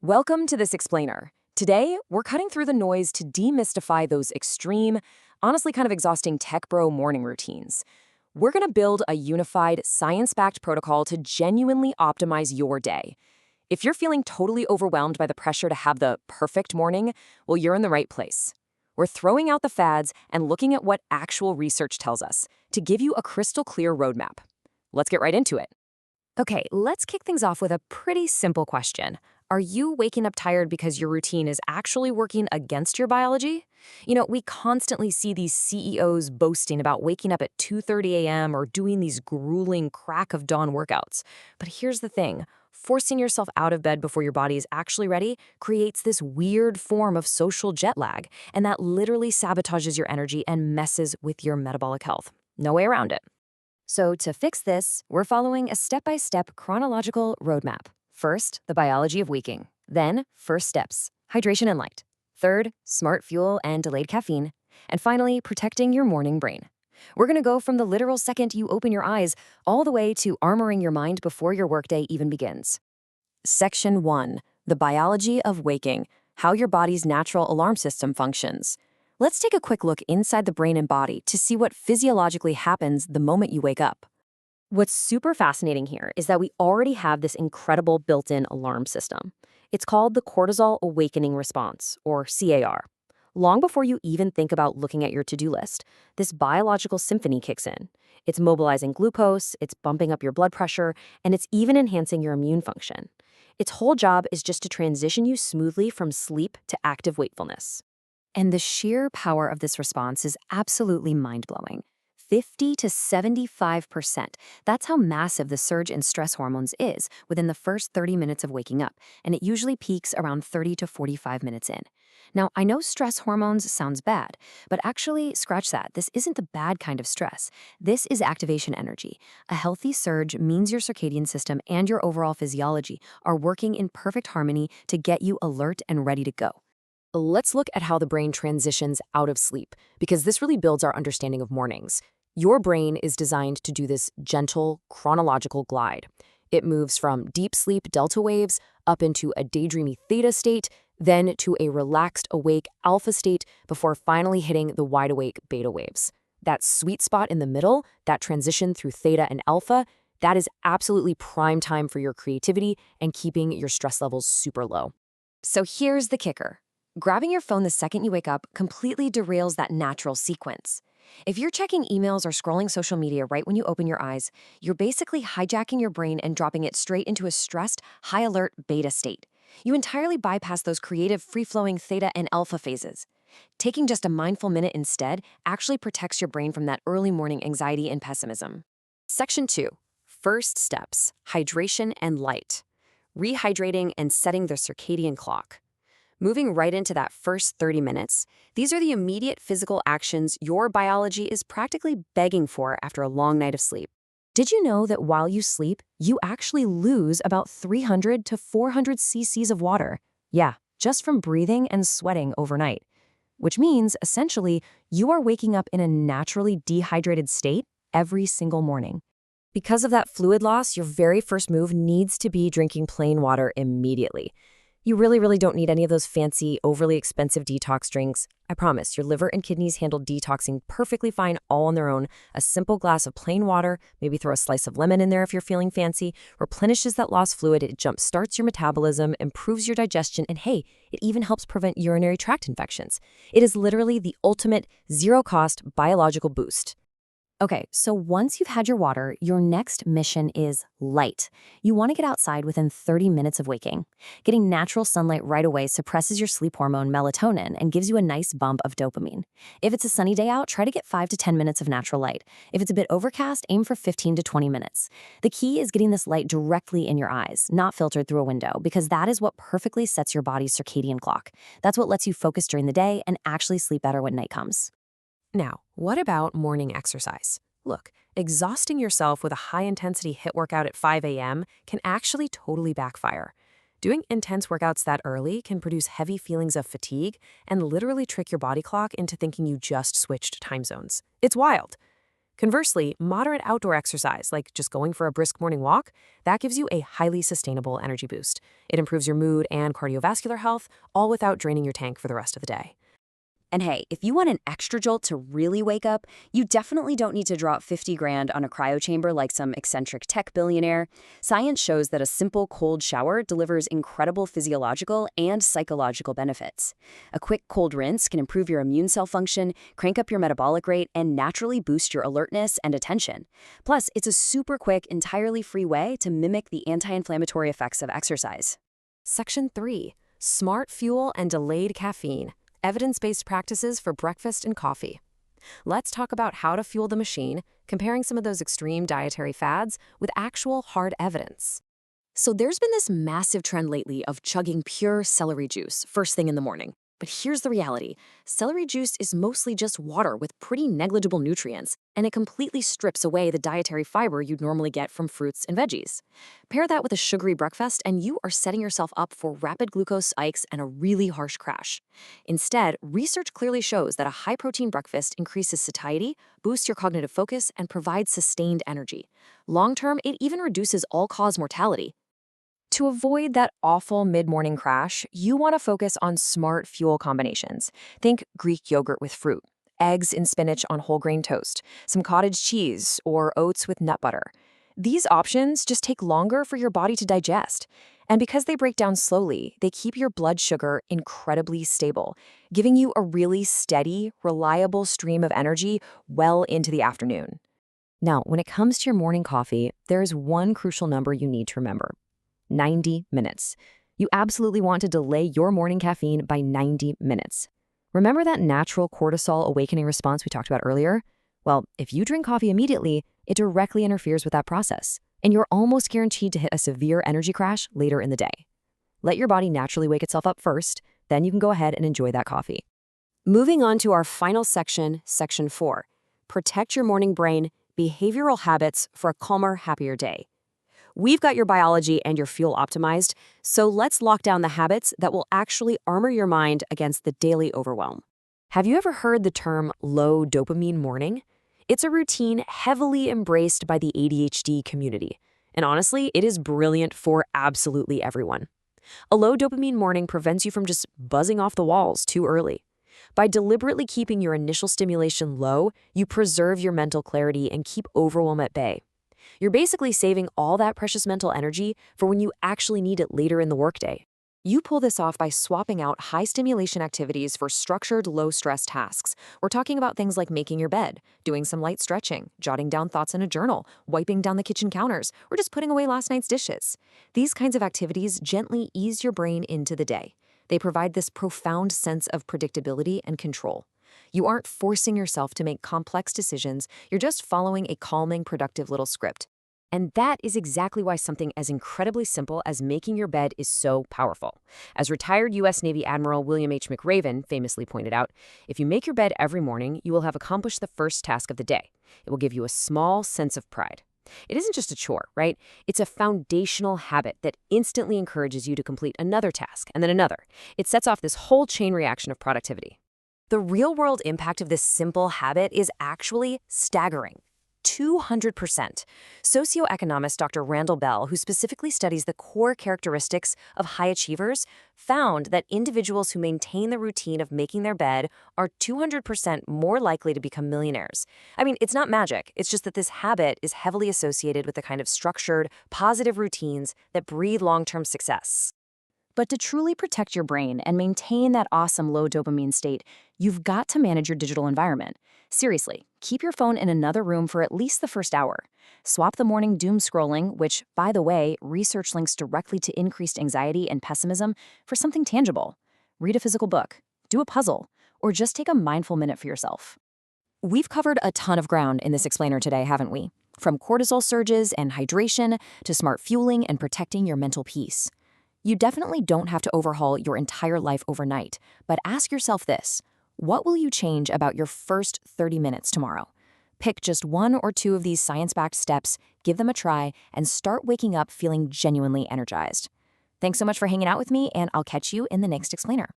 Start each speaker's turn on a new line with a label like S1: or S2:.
S1: Welcome to This Explainer. Today, we're cutting through the noise to demystify those extreme, honestly kind of exhausting tech bro morning routines. We're going to build a unified, science-backed protocol to genuinely optimize your day. If you're feeling totally overwhelmed by the pressure to have the perfect morning, well, you're in the right place. We're throwing out the fads and looking at what actual research tells us to give you a crystal clear roadmap. Let's get right into it. Okay, let's kick things off with a pretty simple question. Are you waking up tired because your routine is actually working against your biology? We constantly see these CEOs boasting about waking up at 2:30 a.m. or doing these grueling crack of dawn workouts. But here's the thing. Forcing yourself out of bed before your body is actually ready creates this weird form of social jet lag, and that literally sabotages your energy and messes with your metabolic health. No way around it. So to fix this, we're following a step-by-step chronological roadmap. First, the biology of waking. Then, first steps, hydration and light. Third, smart fuel and delayed caffeine. And finally, protecting your morning brain. We're going to go from the literal second you open your eyes all the way to armoring your mind before your workday even begins. Section 1. The biology of waking. How your body's natural alarm system functions. Let's take a quick look inside the brain and body to see what physiologically happens the moment you wake up. What's super fascinating here is that we already have this incredible built-in alarm system. It's called the Cortisol Awakening Response, or CAR. Long before you even think about looking at your to-do list, this biological symphony kicks in. It's mobilizing glucose, it's bumping up your blood pressure, and it's even enhancing your immune function. Its whole job is just to transition you smoothly from sleep to active wakefulness. And the sheer power of this response is absolutely mind-blowing. 50 to 75%. That's how massive the surge in stress hormones is within the first 30 minutes of waking up, and it usually peaks around 30 to 45 minutes in. Now, I know stress hormones sounds bad, but actually, scratch that. This isn't the bad kind of stress. This is activation energy. A healthy surge means your circadian system and your overall physiology are working in perfect harmony to get you alert and ready to go. Let's look at how the brain transitions out of sleep, because this really builds our understanding of mornings. Your brain is designed to do this gentle, chronological glide. It moves from deep sleep delta waves up into a daydreamy theta state, then to a relaxed awake alpha state before finally hitting the wide awake beta waves. That sweet spot in the middle, that transition through theta and alpha, that is absolutely prime time for your creativity and keeping your stress levels super low. So here's the kicker. Grabbing your phone the second you wake up completely derails that natural sequence. If you're checking emails or scrolling social media right when you open your eyes, you're basically hijacking your brain and dropping it straight into a stressed, high-alert beta state. You entirely bypass those creative, free-flowing theta and alpha phases. Taking just a mindful minute instead actually protects your brain from that early morning anxiety and pessimism. Section 2. First steps, hydration and light. Rehydrating and setting the circadian clock. Moving right into that first 30 minutes, these are the immediate physical actions your biology is practically begging for after a long night of sleep. Did you know that while you sleep, you actually lose about 300 to 400 cc's of water? Yeah, just from breathing and sweating overnight. Which means, essentially, you are waking up in a naturally dehydrated state every single morning. Because of that fluid loss, your very first move needs to be drinking plain water immediately. You really don't need any of those fancy, overly expensive detox drinks. I promise, your liver and kidneys handle detoxing perfectly fine all on their own. A simple glass of plain water, maybe throw a slice of lemon in there if you're feeling fancy, replenishes that lost fluid, it jump-starts your metabolism, improves your digestion, and hey, it even helps prevent urinary tract infections. It is literally the ultimate zero-cost biological boost. Okay, so once you've had your water, your next mission is light. You want to get outside within 30 minutes of waking. Getting natural sunlight right away suppresses your sleep hormone melatonin and gives you a nice bump of dopamine. If it's a sunny day out, try to get 5 to 10 minutes of natural light. If it's a bit overcast, aim for 15 to 20 minutes. The key is getting this light directly in your eyes, not filtered through a window, because that is what perfectly sets your body's circadian clock. That's what lets you focus during the day and actually sleep better when night comes. Now, what about morning exercise? Look, exhausting yourself with a high-intensity HIIT workout at 5 a.m. can actually totally backfire. Doing intense workouts that early can produce heavy feelings of fatigue and literally trick your body clock into thinking you just switched time zones. It's wild. Conversely, moderate outdoor exercise, like just going for a brisk morning walk, that gives you a highly sustainable energy boost. It improves your mood and cardiovascular health, all without draining your tank for the rest of the day.
S2: And hey, if you want an extra jolt to really wake up, you definitely don't need to drop 50 grand on a cryo chamber like some eccentric tech billionaire. Science shows that a simple cold shower delivers incredible physiological and psychological benefits. A quick cold rinse can improve your immune cell function, crank up your metabolic rate, and naturally boost your alertness and attention. Plus, it's a super quick, entirely free way to mimic the anti-inflammatory effects of exercise.
S1: Section 3. Smart Fuel and Delayed Caffeine. Evidence-based practices for breakfast and coffee. Let's talk about how to fuel the machine, comparing some of those extreme dietary fads with actual hard evidence. So there's been this massive trend lately of chugging pure celery juice first thing in the morning. But here's the reality. Celery juice is mostly just water with pretty negligible nutrients, and it completely strips away the dietary fiber you'd normally get from fruits and veggies. Pair that with a sugary breakfast, and you are setting yourself up for rapid glucose spikes and a really harsh crash. Instead, research clearly shows that a high-protein breakfast increases satiety, boosts your cognitive focus, and provides sustained energy. Long-term, it even reduces all-cause mortality. To avoid that awful mid-morning crash, you want to focus on smart fuel combinations. Think Greek yogurt with fruit, eggs and spinach on whole grain toast, some cottage cheese, or oats with nut butter. These options just take longer for your body to digest. And because they break down slowly, they keep your blood sugar incredibly stable, giving you a really steady, reliable stream of energy well into the afternoon. Now, when it comes to your morning coffee, there is one crucial number you need to remember. 90 minutes. You absolutely want to delay your morning caffeine by 90 minutes. Remember that natural cortisol awakening response we talked about earlier? Well, if you drink coffee immediately, it directly interferes with that process, and you're almost guaranteed to hit a severe energy crash later in the day. Let your body naturally wake itself up first, then you can go ahead and enjoy that coffee. Moving on to our final section, Section 4. Protect your morning brain, behavioral habits for a calmer, happier day. We've got your biology and your fuel optimized, so let's lock down the habits that will actually armor your mind against the daily overwhelm. Have you ever heard the term low dopamine morning? It's a routine heavily embraced by the ADHD community. And honestly, it is brilliant for absolutely everyone. A low dopamine morning prevents you from just buzzing off the walls too early. By deliberately keeping your initial stimulation low, you preserve your mental clarity and keep overwhelm at bay. You're basically saving all that precious mental energy for when you actually need it later in the workday. You pull this off by swapping out high-stimulation activities for structured, low-stress tasks. We're talking about things like making your bed, doing some light stretching, jotting down thoughts in a journal, wiping down the kitchen counters, or just putting away last night's dishes. These kinds of activities gently ease your brain into the day. They provide this profound sense of predictability and control. You aren't forcing yourself to make complex decisions, you're just following a calming, productive little script. And that is exactly why something as incredibly simple as making your bed is so powerful. As retired U.S. Navy Admiral William H. McRaven famously pointed out, if you make your bed every morning, you will have accomplished the first task of the day. It will give you a small sense of pride. It isn't just a chore, right? It's a foundational habit that instantly encourages you to complete another task and then another. It sets off this whole chain reaction of productivity. The real-world impact of this simple habit is actually staggering. 200%. Socioeconomist Dr. Randall Bell, who specifically studies the core characteristics of high achievers, found that individuals who maintain the routine of making their bed are 200% more likely to become millionaires. I mean, it's not magic. It's just that this habit is heavily associated with the kind of structured, positive routines that breed long-term success. But to truly protect your brain and maintain that awesome low dopamine state, you've got to manage your digital environment. Seriously, keep your phone in another room for at least the first hour. Swap the morning doom scrolling, which, by the way, research links directly to increased anxiety and pessimism, for something tangible. Read a physical book, do a puzzle, or just take a mindful minute for yourself. We've covered a ton of ground in this explainer today, haven't we? From cortisol surges and hydration to smart fueling and protecting your mental peace. You definitely don't have to overhaul your entire life overnight, but ask yourself this: what will you change about your first 30 minutes tomorrow? Pick just one or two of these science-backed steps, give them a try, and start waking up feeling genuinely energized. Thanks so much for hanging out with me, and I'll catch you in the next explainer.